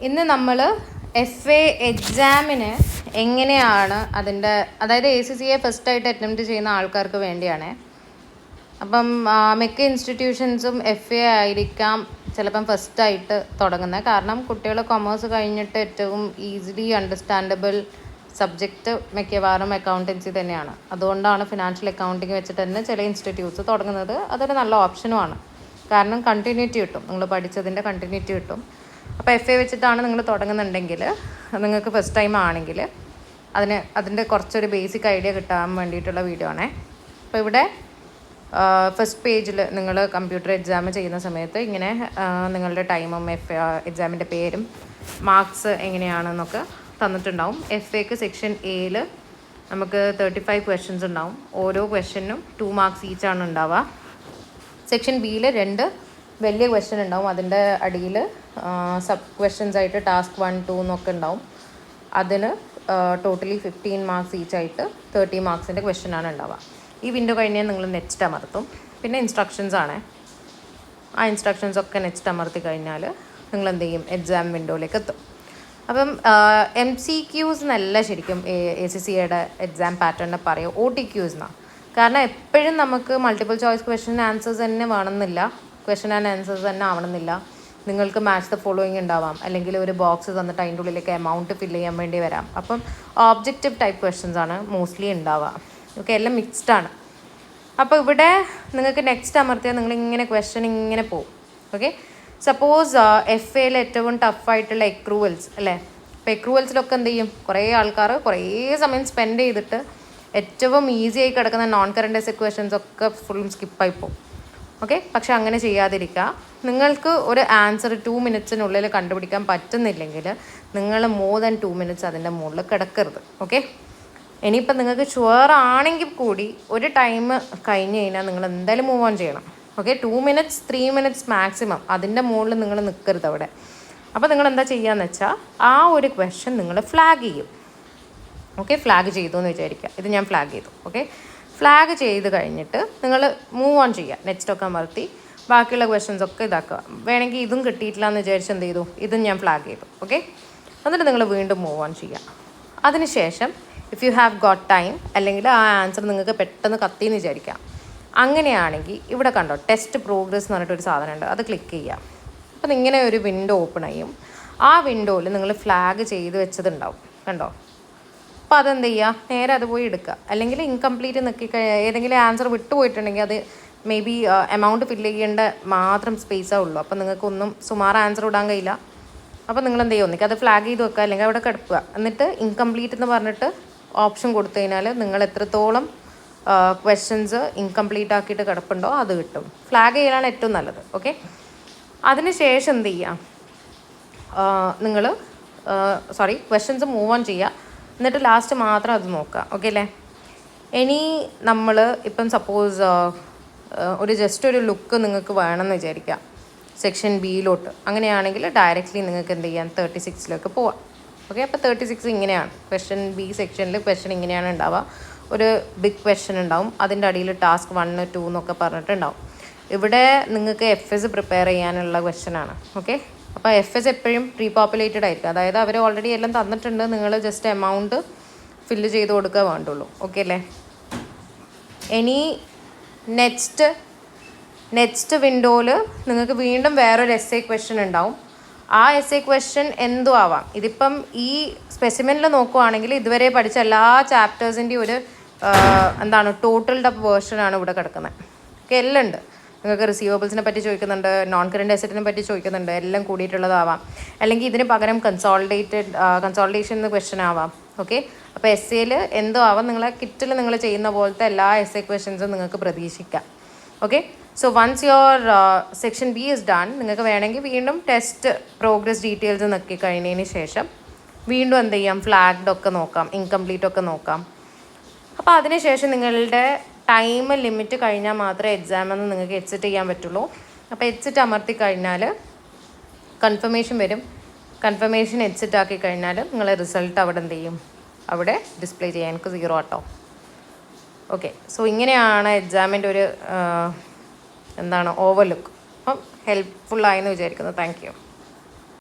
ഇന്ന് നമ്മൾ FA എക്സാമിന് എങ്ങനെയാണ് അതിൻ്റെ, അതായത് ACCA ഫസ്റ്റായിട്ട് അറ്റംപ്റ്റ് ചെയ്യുന്ന ആൾക്കാർക്ക് വേണ്ടിയാണ്. അപ്പം മിക്ക ഇൻസ്റ്റിറ്റ്യൂഷൻസും FA ആയിരിക്കാം ചിലപ്പം ഫസ്റ്റായിട്ട് തുടങ്ങുന്നത്. കാരണം കുട്ടികൾ കൊമേഴ്സ് കഴിഞ്ഞിട്ട് ഏറ്റവും ഈസിലി അണ്ടർസ്റ്റാൻഡബിൾ സബ്ജക്റ്റ് മിക്കവാറും അക്കൗണ്ടൻസി തന്നെയാണ്. അതുകൊണ്ടാണ് ഫിനാൻഷ്യൽ അക്കൗണ്ടിങ് വെച്ചിട്ട് തന്നെ ചില ഇൻസ്റ്റിറ്റ്യൂട്ട്സ് തുടങ്ങുന്നത്. അതൊരു നല്ല ഓപ്ഷനുമാണ്. കാരണം കണ്ടിന്യൂറ്റി കിട്ടും, നിങ്ങൾ പഠിച്ചതിൻ്റെ കണ്ടിന്യൂറ്റി കിട്ടും. അപ്പോൾ FA വെച്ചിട്ടാണ് നിങ്ങൾ തുടങ്ങുന്നുണ്ടെങ്കിൽ, നിങ്ങൾക്ക് ഫസ്റ്റ് ടൈം ആണെങ്കിൽ അതിൻ്റെ കുറച്ചൊരു ബേസിക് ഐഡിയ കിട്ടാൻ വേണ്ടിയിട്ടുള്ള വീഡിയോ ആണേ. അപ്പോൾ ഇവിടെ ഫസ്റ്റ് പേജിൽ നിങ്ങൾ കമ്പ്യൂട്ടർ എക്സാം ചെയ്യുന്ന സമയത്ത് ഇങ്ങനെ നിങ്ങളുടെ ടൈമും എക്സാമിൻ്റെ പേരും മാർക്സ് എങ്ങനെയാണെന്നൊക്കെ തന്നിട്ടുണ്ടാവും. FAക്ക് സെക്ഷൻ Aയിൽ നമുക്ക് 35 ക്വസ്റ്റ്യൻസ് ഉണ്ടാവും. ഓരോ ക്വസ്റ്റ്യനും 2 മാർക്സ് ഈച്ചാണ് ഉണ്ടാവുക. സെക്ഷൻ Bയിൽ 2 വലിയ ക്വസ്റ്റ്യൻ ഉണ്ടാവും. അതിൻ്റെ അടിയിൽ സബ് ക്വസ്റ്റ്യൻസ് ആയിട്ട് ടാസ്ക് 1, 2 എന്നൊക്കെ ഉണ്ടാവും. അതിന് ടോട്ടലി 15 മാർക്സ് ഈച്ചായിട്ട് 30 മാർക്സിൻ്റെ ക്വസ്റ്റ്യനാണ് ഉണ്ടാവുക. ഈ വിൻഡോ കഴിഞ്ഞാൽ നിങ്ങൾ നെക്സ്റ്റ് അമർത്തും. പിന്നെ ഇൻസ്ട്രക്ഷൻസ് ആണ്. ആ ഇൻസ്ട്രക്ഷൻസ് ഒക്കെ നെക്സ്റ്റ് അമർത്തി കഴിഞ്ഞാൽ നിങ്ങൾ എന്ത് ചെയ്യും, എക്സാം വിൻഡോയിലേക്ക് എത്തും. അപ്പം MCQs എന്നല്ല ശരിക്കും ACCAയുടെ എക്സാം പാറ്റേണിനെ പറയുക, OTQs എന്നാണ്. കാരണം എപ്പോഴും നമുക്ക് മൾട്ടിപ്പിൾ ചോയ്സ് ക്വസ്റ്റ്യൻ ആൻസേഴ്സ് തന്നെ വേണമെന്നില്ല, ക്വസ്റ്റ്യൻ ആൻഡ് ആൻസേഴ്സ് തന്നെ ആവണമെന്നില്ല. നിങ്ങൾക്ക് മാച്ച് ദ ഫോളോയിങ് ഉണ്ടാവാം, അല്ലെങ്കിൽ ഒരു ബോക്സ് തന്നിട്ട് അതിൻ്റെ ഉള്ളിലേക്ക് എമൗണ്ട് ഫില്ല് ചെയ്യാൻ വേണ്ടി വരാം. അപ്പം ഓബ്ജക്റ്റീവ് ടൈപ്പ് ക്വസ്റ്റ്യൻസ് ആണ് മോസ്റ്റ്ലി ഉണ്ടാവുക. ഓക്കെ, എല്ലാം മിക്സ്ഡ് ആണ്. അപ്പോൾ ഇവിടെ നിങ്ങൾക്ക് നെക്സ്റ്റ് അമർത്തിയാൽ നിങ്ങളിങ്ങനെ ക്വസ്റ്റ്യൻ ഇങ്ങനെ പോകും. ഓക്കെ, സപ്പോസ് FAയിൽ ഏറ്റവും ടഫായിട്ടുള്ള എക്രൂവൽസ് അല്ലേ. അപ്പോൾ എക്രൂവൽസിലൊക്കെ എന്ത് ചെയ്യും, കുറേ ആൾക്കാർ കുറേ സമയം സ്പെൻഡ് ചെയ്തിട്ട് ഏറ്റവും ഈസി ആയി കിടക്കുന്ന നോൺ കറണ്ട് അസറ്റ് ക്വസ്റ്റ്യൻസ് ഒക്കെ ഫുള്ളും സ്കിപ്പായി പോകും. ഓക്കെ, പക്ഷെ അങ്ങനെ ചെയ്യാതിരിക്കുക. നിങ്ങൾക്ക് ഒരു ആൻസർ 2 മിനിറ്റ്സിനുള്ളിൽ കണ്ടുപിടിക്കാൻ പറ്റുന്നില്ലെങ്കിൽ നിങ്ങൾ മോർ ദാൻ 2 മിനിറ്റ്സ് അതിൻ്റെ മുകളിൽ കിടക്കരുത്. ഓക്കെ, ഇനിയിപ്പം നിങ്ങൾക്ക് ഷുവർ ആണെങ്കിൽ കൂടി ഒരു ടൈം കഴിഞ്ഞ് കഴിഞ്ഞാൽ നിങ്ങൾ എന്തായാലും മൂവ് ഓൺ ചെയ്യണം. ഓക്കെ, 2 മിനിറ്റ്സ് 3 മിനിറ്റ്സ് മാക്സിമം, അതിൻ്റെ മുകളിൽ നിങ്ങൾ നിൽക്കരുത് അവിടെ. അപ്പോൾ നിങ്ങൾ എന്താ ചെയ്യുകയെന്ന് വെച്ചാൽ ആ ഒരു ക്വസ്റ്റ്യൻ നിങ്ങൾ ഫ്ലാഗ് ചെയ്യും. ഓക്കെ, ഫ്ലാഗ് ചെയ്തു എന്ന് വിചാരിക്കുക. ഇത് ഞാൻ ഫ്ലാഗ് ചെയ്തു. ഓക്കെ, ഫ്ലാഗ് ചെയ്ത് കഴിഞ്ഞിട്ട് നിങ്ങൾ മൂവ് ഓൺ ചെയ്യുക. നെക്സ്റ്റ് ഒക്കെ അമർത്തി ബാക്കിയുള്ള ക്വസ്റ്റ്യൻസ് ഒക്കെ ഇതാക്കുക. വേണമെങ്കിൽ ഇതും കിട്ടിയിട്ടില്ല എന്ന് വിചാരിച്ച് എന്ത് ചെയ്തു, ഇതും ഞാൻ ഫ്ലാഗ് ചെയ്തു. ഓക്കെ, എന്നിട്ട് നിങ്ങൾ വീണ്ടും മൂവ് ഓൺ ചെയ്യുക. അതിനുശേഷം if you have got time, അല്ലെങ്കിൽ ആ ആൻസർ നിങ്ങൾക്ക് പെട്ടെന്ന് കത്തിയെന്ന് വിചാരിക്കാം. അങ്ങനെയാണെങ്കിൽ ഇവിടെ കണ്ടോ ടെസ്റ്റ് പ്രോഗ്രസ് എന്ന് പറഞ്ഞിട്ടൊരു സാധനമുണ്ട്, അത് ക്ലിക്ക് ചെയ്യാം. അപ്പം ഇങ്ങനെ ഒരു വിൻഡോ ഓപ്പൺ ചെയ്യും. ആ വിൻഡോയിൽ നിങ്ങൾ ഫ്ലാഗ് ചെയ്ത് വെച്ചതുണ്ടാവും കണ്ടോ. അപ്പോൾ അതെന്ത് ചെയ്യുക, നേരെ അത് പോയി എടുക്കുക. അല്ലെങ്കിൽ ഇൻകംപ്ലീറ്റ് നിൽക്കി ഏതെങ്കിലും ആൻസർ വിട്ടുപോയിട്ടുണ്ടെങ്കിൽ അത് മേ ബി എമൗണ്ട് ഫില്ല് ചെയ്യേണ്ട മാത്രം സ്പേസാണ് ഉള്ളൂ. അപ്പോൾ നിങ്ങൾക്കൊന്നും സുമാറ് ആൻസർ ഇടാൻ കഴിയില്ല. അപ്പോൾ നിങ്ങൾ എന്ത് ചെയ്യുക, ഒന്നിക്ക് അത് ഫ്ലാഗ് ചെയ്ത് വെക്കുക, അല്ലെങ്കിൽ അവിടെ കിടക്കുക. എന്നിട്ട് ഇൻകംപ്ലീറ്റ് എന്ന് പറഞ്ഞിട്ട് ഓപ്ഷൻ കൊടുത്തു കഴിഞ്ഞാൽ നിങ്ങൾ എത്രത്തോളം ക്വസ്റ്റ്യൻസ് ഇൻകംപ്ലീറ്റ് ആക്കിയിട്ട് കിടപ്പുണ്ടോ അത് കിട്ടും. ഫ്ലാഗ് ചെയ്യാനാണ് ഏറ്റവും നല്ലത്. ഓക്കെ, അതിനുശേഷം എന്ത് ചെയ്യുക, നിങ്ങൾ ക്വസ്റ്റ്യൻസ് മൂവ് ഓൺ ചെയ്യുക. എന്നിട്ട് ലാസ്റ്റ് മാത്രം അത് നോക്കുക. ഓക്കെ അല്ലേ. ഇനി നമ്മൾ ഇപ്പം സപ്പോസ് ജസ്റ്റ് ഒരു ലുക്ക് നിങ്ങൾക്ക് വേണമെന്ന് വിചാരിക്കാം സെക്ഷൻ Bയിലോട്ട്. അങ്ങനെയാണെങ്കിൽ ഡയറക്റ്റ്ലി നിങ്ങൾക്ക് എന്ത് ചെയ്യാം, 36ലേക്ക് പോവാം. ഓക്കെ, അപ്പോൾ 36 ഇങ്ങനെയാണ്. ക്വസ്റ്റ്യൻ B സെക്ഷനിൽ ക്വസ്റ്റ്യൻ ഇങ്ങനെയാണ് ഉണ്ടാവുക. ഒരു ബിഗ് ക്വസ്റ്റ്യൻ ഉണ്ടാവും, അതിൻ്റെ അടിയിൽ ടാസ്ക് 1, 2 എന്നൊക്കെ പറഞ്ഞിട്ടുണ്ടാവും. ഇവിടെ നിങ്ങൾക്ക് FS പ്രിപ്പയർ ചെയ്യാനുള്ള ക്വസ്റ്റ്യനാണ്. ഓക്കെ, അപ്പോൾ FS എപ്പോഴും പ്രീ പോപ്പുലേറ്റഡ് ആയിരിക്കും. അതായത് അവർ ഓൾറെഡി എല്ലാം തന്നിട്ടുണ്ട്, നിങ്ങൾ ജസ്റ്റ് എമൗണ്ട് ഫില്ല് ചെയ്ത് കൊടുക്കുക വേണ്ടുള്ളൂ. ഓക്കെ അല്ലേ. ഇനി നെക്സ്റ്റ് വിൻഡോയിൽ നിങ്ങൾക്ക് വീണ്ടും വേറൊരു essay ക്വസ്റ്റ്യൻ ഉണ്ടാവും. ആ essay ക്വസ്റ്റ്യൻ എന്തും ആവാം. ഇതിപ്പം ഈ സ്പെസിമെനിൽ നോക്കുവാണെങ്കിൽ ഇതുവരെ പഠിച്ച എല്ലാ ചാപ്റ്റേഴ്സിൻ്റെയും ഒരു ടോട്ടൽഡ് അപ്പ് വേർഷനാണ് ഇവിടെ കിടക്കുന്നത്. ഓക്കെ, എല്ലാം ഉണ്ട്. നിങ്ങൾക്ക് റിസീവബിൾസിനെ പറ്റി ചോദിക്കുന്നുണ്ട്, നോൺ കറണ്ട് അസറ്റിനെ പറ്റി ചോദിക്കുന്നുണ്ട്, എല്ലാം കൂടിയിട്ടുള്ളതാവാം. അല്ലെങ്കിൽ ഇതിന് പകരം കൺസോൾട്ടേഷൻ എന്ന ക്വസ്റ്റ്യൻ ആവാം. ഓക്കെ, അപ്പോൾ essayയിൽ എന്തോ ആവാം. നിങ്ങളെ കിറ്റിൽ നിങ്ങൾ ചെയ്യുന്ന പോലത്തെ എല്ലാ essay ക്വസ്റ്റ്യൻസും നിങ്ങൾക്ക് പ്രതീക്ഷിക്കാം. Okay, so once your section B is done, നിങ്ങൾക്ക് വേണമെങ്കിൽ വീണ്ടും ടെസ്റ്റ് പ്രോഗ്രസ് ഡീറ്റെയിൽസ് നോക്കി കഴിഞ്ഞതിന് ശേഷം വീണ്ടും എന്ത് ചെയ്യാം, ഫ്ലാഗ്ഡ് ഒക്കെ നോക്കാം, ഇൻകംപ്ലീറ്റ് ഒക്കെ നോക്കാം. അപ്പോൾ അതിനുശേഷം നിങ്ങളുടെ ടൈം ലിമിറ്റ് കഴിഞ്ഞാൽ മാത്രമേ എക്സാമെന്ന് നിങ്ങൾക്ക് എക്സിറ്റ് ചെയ്യാൻ പറ്റുള്ളൂ. അപ്പോൾ എക്സിറ്റ് അമർത്തി കഴിഞ്ഞാൽ കൺഫർമേഷൻ വരും. കൺഫർമേഷൻ എക്സിറ്റ് ആക്കി കഴിഞ്ഞാൽ നിങ്ങളെ റിസൾട്ട് അവിടെ എന്ത് ചെയ്യും, അവിടെ ഡിസ്പ്ലേ ചെയ്യാൻ. എനിക്ക് 0 ആട്ടോ. ഓക്കെ, സോ ഇങ്ങനെയാണ് എക്സാമിൻ്റെ ഒരു ഓവർലുക്ക്. അപ്പം ഹെൽപ്ഫുള്ളായെന്ന് വിചാരിക്കുന്നു. Thank you.